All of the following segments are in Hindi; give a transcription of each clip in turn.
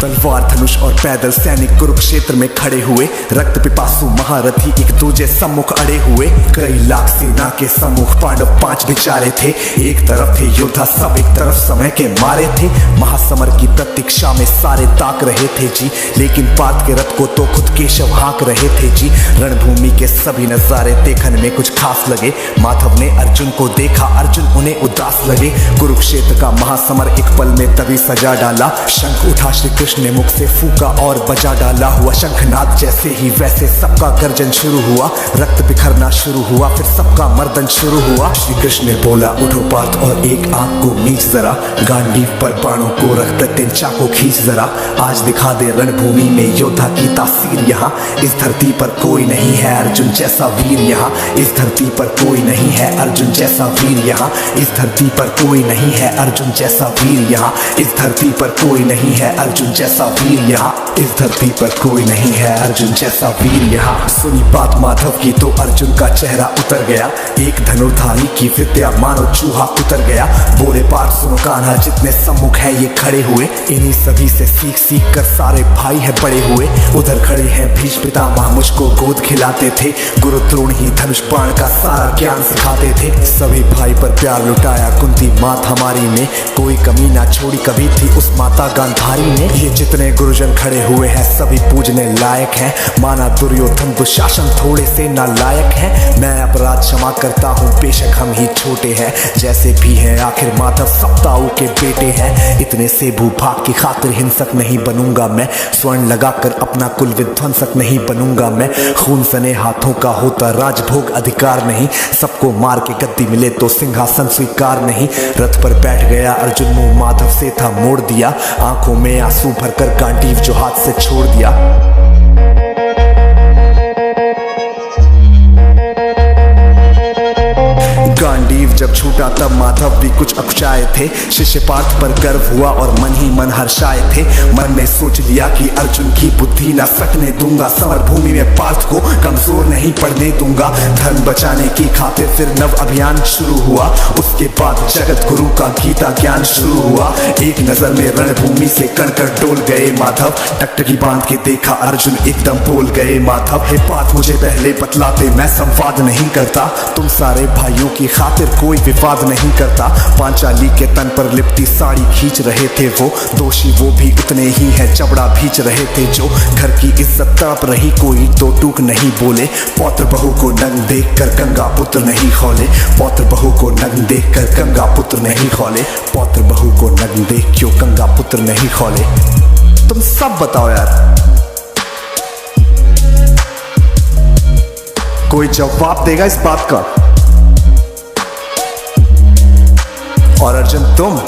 तलवार धनुष और पैदल सैनिक कुरुक्षेत्र में खड़े हुए। रक्त पिपासु महारथी एक दूजे सम्मुख अड़े हुए। कई लाख सेना के सम्मुख पांडव 5 बिचारे थे। एक तरफ थे योद्धा सब, एक तरफ समय के मारे थे। महासमर की प्रतीक्षा में सारे ताक रहे थे जी, लेकिन पार्थ के रथ को तो खुद केशव हाँक रहे थे जी। रणभूमि के सभी नजारे देखने में कुछ खास लगे। माधव ने अर्जुन को देखा, अर्जुन उन्हें उदास लगे। कुरुक्षेत्र का महासमर एक पल में तभी सजा डाला। शंख उठा श्री कृष्ण ने मुख से फूका और बजा डाला। हुआ शंखनाद जैसे ही वैसे सबका गर्जन शुरू हुआ। रक्त बिखरना शुरू हुआ, फिर सबका मर्दन शुरू हुआ। श्री कृष्ण ने बोला उठो पार्थ और एक आंख को मीच जरा। गांडीव पर बाणों को रख प्रत्येक चाको खींच जरा। आज दिखा दे रणभूमि में योद्धा की तासीर यहाँ। इस धरती पर कोई नहीं है अर्जुन जैसा वीर यहाँ। इस धरती पर कोई नहीं है अर्जुन जैसा वीर यहाँ। इस धरती पर कोई नहीं है अर्जुन जैसा वीर यहाँ। इस धरती पर कोई नहीं है अर्जुन जैसा वीर यहाँ। इस धरती पर कोई नहीं है अर्जुन जैसा वीर यहाँ। सुनी बात माधव की तो अर्जुन का चेहरा उतर गया। एक धनुर्धारी की विद्या मानो चूहा उतर गया। बोले पार्थ सुनो कान्हा, जितने सम्मुख है ये खड़े हुए, इन्हीं सभी से सीख सीख कर सारे भाई है बड़े हुए। उधर खड़े हैं भीष्म पितामह, मुझको गोद खिलाते थे। गुरु द्रोण ही धनुष बाण का सारा ज्ञान सिखाते थे। सभी भाई पर प्यार लुटाया कुंती मात हमारी ने। कोई कमी ना छोड़ी कभी थी उस माता गांधारी ने। ये जितने गुरुजन खड़े हुए हैं सभी पूजने लायक हैं। माना दुर्योधन दुशासन थोड़े से नालायक हैं। मैं अपराध क्षमा करता हूँ बेशक हम ही छोटे हैं। जैसे भी हैं आखिर माधव सप्ताऊ के बेटे हैं। इतने से भूभाग की खातिर हिंसक नहीं बनूंगा मैं। स्वर्ण लगाकर अपना कुल विध्वंसक नहीं बनूंगा मैं। खून सने हाथों का होता राजभोग अधिकार नहीं। सबको मार के गद्दी मिले तो सिंहासन स्वीकार नहीं। रथ पर बैठ गया अर्जुन, मुंह माधव से था मोड़ दिया। आंखों में आंसू भरकर गांडीव जो हाथ से छोड़ दिया। गांडीव जब छूटा तब माधव भी कुछ अकुचाए थे। शिष्य पार्थ पर गर्व हुआ और मन ही मन हर्षाए थे। मन में सोच लिया कि अर्जुन की बुद्धि न सकने दूंगा। समर भूमि में पार्थ को कमजोर नहीं पड़ने दूंगा। धर्म बचाने की खातिर फिर नव अभियान शुरू हुआ। उसके बाद जगत गुरु का गीता ज्ञान शुरू हुआ। एक नजर में रणभूमि से कणकण डोल गए माधव। टकटकी बांध के देखा अर्जुन एकदम बोल गए माधव। हे पार्थ मुझे पहले बतलाते, मैं संवाद नहीं करता। तुम सारे भाइयों की खातिर कोई विवाद नहीं करता। पांचाली के तन पर लिपटी साड़ी खींच रहे थे वो। दोषी वो भी उतने ही है, चबड़ा भींच रहे थे जो। घर की इज्जत तड़प रही, कोई तो टूक नहीं बोले। पौत्र बहू को नंग देख कर गंगा पुत्र नहीं खोले। पौत्र बहू को नंग देख कर गंगा पुत्र नहीं खोले। पौत्र बहू को नंग देख क्यों गंगा पुत्र नहीं खोले। तुम सब बताओ यार, कोई जवाब देगा इस बात का? और अर्जुन तुम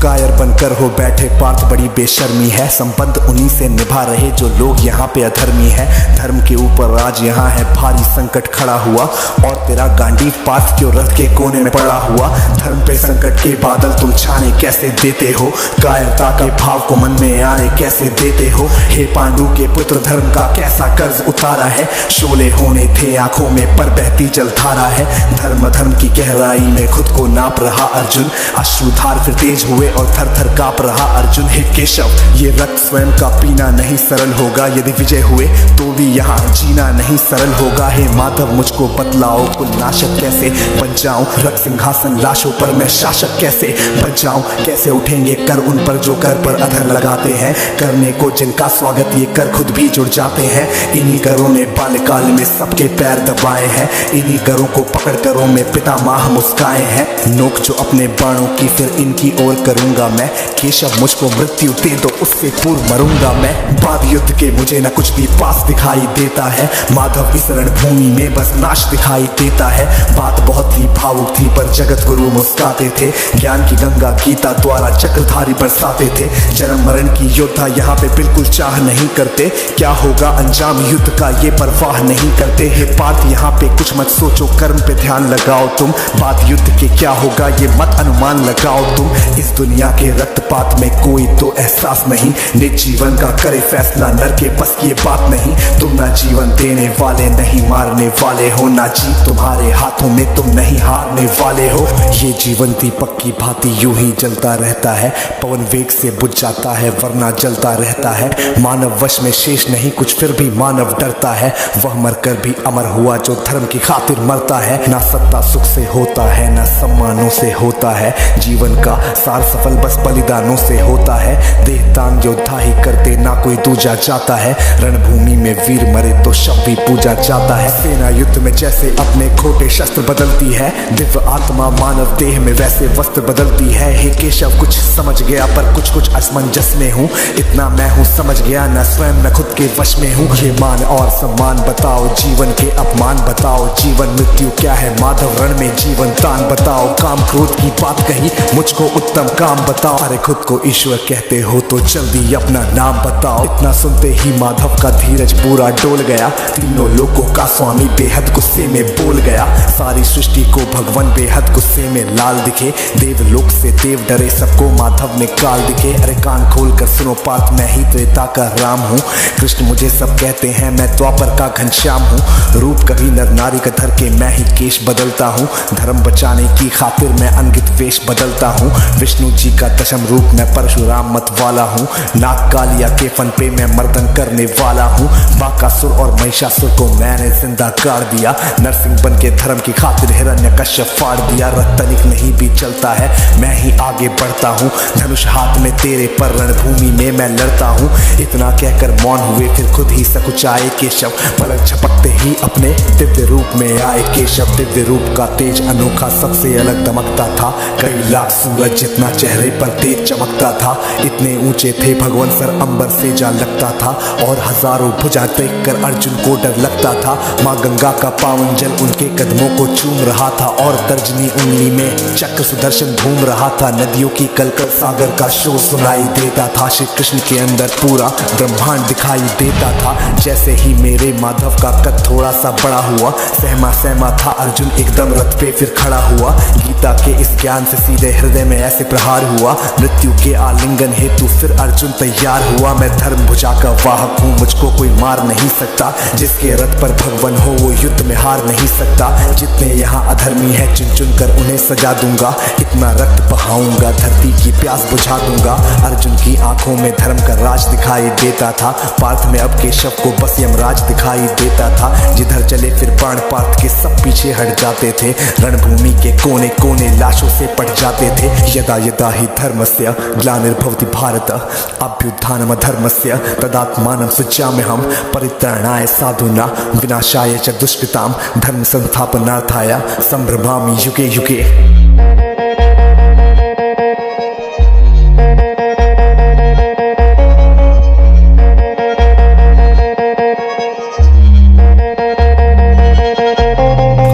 कायर बनकर हो बैठे पार्थ, बड़ी बेशर्मी है। संबंध उन्हीं से निभा रहे जो लोग यहाँ पे अधर्मी है। धर्म के ऊपर आज यहाँ है भारी संकट खड़ा हुआ। और तेरा गांडीव पार्थ क्यों रथ के कोने में पड़ा हुआ। धर्म पे संकट के बादल तुम छाने कैसे देते हो। कायरता के भाव को मन में आने कैसे देते हो। हे पांडु के पुत्र धर्म का कैसा कर्ज उतारा है। शोले होने थे आंखों में पर बहती जलधारा है। धर्म की गहराई में खुद को नाप रहा अर्जुन। अश्रुधार फिर तेज हुए और थर थर कांप रहा अर्जुन। हे केशव ये रक्त स्वयं का पीना नहीं सरल होगा। यदि विजय हुए तो भी यहाँ जीना नहीं सरल होगा। हे माधव मुझको बतलाओ कुल नाशक कैसे बन जाऊं। रक्त सिंहासन लाशों पर मैं शासक कैसे बन जाऊं। कैसे उठेंगे कर उन पर जो कर पर अधर लगाते हैं। करने को जिनका स्वागत ये कर खुद भी जुड़ जाते हैं। इन्हीं करों ने बाल्यकाल में सबके पैर दबाए हैं। इन्हीं करों को पकड़ करों में पितामह मुस्काए हैं। नोक जो अपने बाणों की फिर इनकी ओर करूंगा मैं। केशव मुझको मृत्यु दे तो उससे पूर्व मरूंगा मैं। बाद युद्ध के मुझे न कुछ भी पास दिखाई देता है। माधव इस रणभूमि में बस नाश दिखाई देता है। बात बहुत ही भावुक थी पर जगत गुरु मुस्काते थे। ज्ञान की गंगा गीता द्वारा चक्रधारी बरसाते थे। जन्म मरण की योद्धा यहाँ पे बिल्कुल चाह नहीं करते। क्या होगा अंजाम युद्ध का ये परवाह नहीं करते। हे पार्थ यहाँ पे कुछ मत सोचो, कर्म पे ध्यान लगाओ तुम। बाद युद्ध के क्या होगा ये मत अनुमान लगाओ तुम। इस दुनिया के रक्तपात में कोई तो एहसास नहीं। निज जीवन का करे फैसला नर के बस की बात नहीं। तुम ना जीवन देने वाले नहीं मारने वाले हो। ना जीत तुम्हारे हाथों में तुम नहीं हारने वाले हो। ये जीवन दीपक की भांति यूं ही जलता रहता है, पवन वेग से बुझ जाता है वरना जलता रहता है। मानव वश में शेष नहीं कुछ फिर भी मानव डरता है, वह मरकर भी अमर हुआ जो धर्म की खातिर मरता है। ना सत्ता सुख से होता है ना सम्मानों से होता है, जीवन का सार सफल बस बलिदानों से होता है। देहदान योद्धा ही करते ना कोई दूजा जाता है, रणभूमि में वीर मरे तो शव भी पूजा जाता है। सेना युद्ध में जैसे अपने खोटे शस्त्र बदलती है, दिव्य आत्मा मानव देह में वैसे वस्त्र बदलती है। हे केशव कुछ समझ गया पर कुछ असमंजस में हूँ, इतना मैं हूँ समझ गया न स्वयं मैं खुद के वश में हूँ। ये मान और सम्मान बताओ, जीवन के अपमान बताओ, जीवन मृत्यु क्या है माधव रण में जीवन दान बताओ। काम क्रोध की बात कही मुझको उत्तम काम बताओ, अरे खुद को ईश्वर कहते हो तो जल्दी अपना नाम बताओ। इतना सुनते ही माधव का धीरज पूरा डोल गया, तीनों लोगों का स्वामी बेहद गुस्से में बोल गया। सारी सृष्टि को भगवान बेहद गुस्से में लाल दिखे, देवलोक से देव डरे सबको माधव ने काल दिखे। अरे कान खोल कर सुनो पार्थ मैं ही त्रेता का राम हूँ, कृष्ण मुझे सब कहते हैं मैं द्वापर का घनश्याम हूँ। रूप कभी नर नारी का धर के मैं ही केश बदलता हूँ, धर्म बचाने की खातिर मैं अनगित वेश बदलता हूँ। विष्णु जी का दशम रूप मैं परशुराम मत वाला हूँ, नाग कालिया के फन पे मैं मर्दन करने वाला हूँ। बाकासुर और महिषासुर को मैंने जिंदा गाड़ दिया, नरसिंह बन के धर्म की खातिर हिरण्यकश्यप फाड़ दिया। रथ तनिक नहीं भी चलता है मैं ही आगे बढ़ता हूँ, धनुष हाथ में तेरे पर रणभूमि में मैं लड़ता हूँ। इतना कहकर मौन हुए फिर खुद ही सकुचाए केशव, पलक झपकते ही अपने दिव्य रूप में आए केशव। दिव्य रूप का तेज अनोखा सबसे अलग दमकता था, कई लाख सूरज जितना चेहरे पर तेज चमकता था। इतने ऊंचे थे भगवान सर अंबर से जा लगता था, और हजारों भुजा देख कर अर्जुन को डर लगता था। माँ गंगा का पावन जल उनके कदमों को चूम रहा था, और तर्जनी उंगली में चक्र सुदर्शन घूम रहा था। नदियों की कलकल सागर का शोर सुनाई देता था, श्री कृष्ण के अंदर पूरा ब्रह्मांड दिखाई देता था। जैसे ही मेरे माधव का कद थोड़ा सा बड़ा हुआ, सहमा सहमा था अर्जुन एकदम रथ पे फिर खड़ा हुआ। गीता के इस ज्ञान से सीधे हृदय में ऐसे प्रहार हुआ, मृत्यु के आलिंगन हेतु फिर अर्जुन तैयार हुआ। मैं धर्म भुजा का वाहक हूँ, मुझको कोई मार नहीं सकता, जिसके रथ पर भगवान हो वो युद्ध में हार नहीं सकता। जितने यहाँ अधर्मी है चुन चुन कर उन्हें सजा दूंगा, इतना रक्त बहाऊंगा धरती की प्यास बुझा दूंगा। अर्जुन की आंखों में धर्म का राज दिखाई देता था, पार्थ में अब केशव को बस यमराज दिखाई देता था। जिधर चले फिर बाण पार्थ के सब पीछे हट जाते थे, रणभूमि के कोने कोने लाशों से पट जाते थे। यदा यदा ही धर्मस्य ग्लानिर्भवति भारत अभ्युत्थानम धर्मस्य तदात्मानं सृजाम्यहं परित्राणाय साधूनां विनाशाय च दुष्कृतां धर्म संस्थापनार्थाय संभ्रमामि युगे युगे।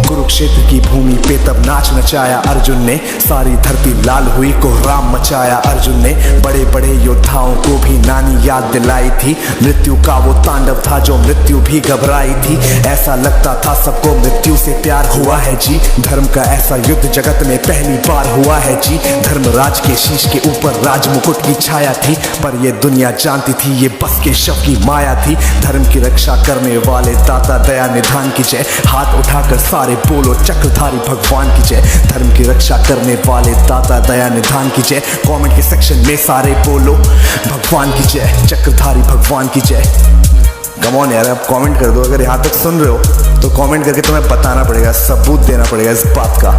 कुरुक्षेत्र की भूमि पे तब नाच नचाया अर्जुन ने, सारी धरती लाल हुई कोहराम मचाया अर्जुन ने। बड़े बड़े योद्धाओं को भी नानी याद दिलाई थी, मृत्यु का वो तांडव था जो मृत्यु भी घबराई थी। ऐसा लगता था सबको मृत्यु से प्यार हुआ है जी, धर्म का ऐसा युद्ध जगत में पहली बार हुआ है जी। धर्मराज के शीश के ऊपर राज मुकुट की छाया थी, पर ये दुनिया जानती थी ये बस के शव की माया थी। धर्म की रक्षा करने वाले दाता दया निधान की जय, हाथ उठाकर सारे बोलो चक्रधारी भगवान की जय। धर्म की रक्षा करने वाले दाता दया निधान की जय, कमेंट के सेक्शन में सारे बोलो भगवान की जय, चक्रधारी भगवान की जय। कम ऑन यार, आप कमेंट कर दो, अगर यहाँ तक सुन रहे हो तो कमेंट करके तुम्हें बताना पड़ेगा, सबूत देना पड़ेगा इस बात का।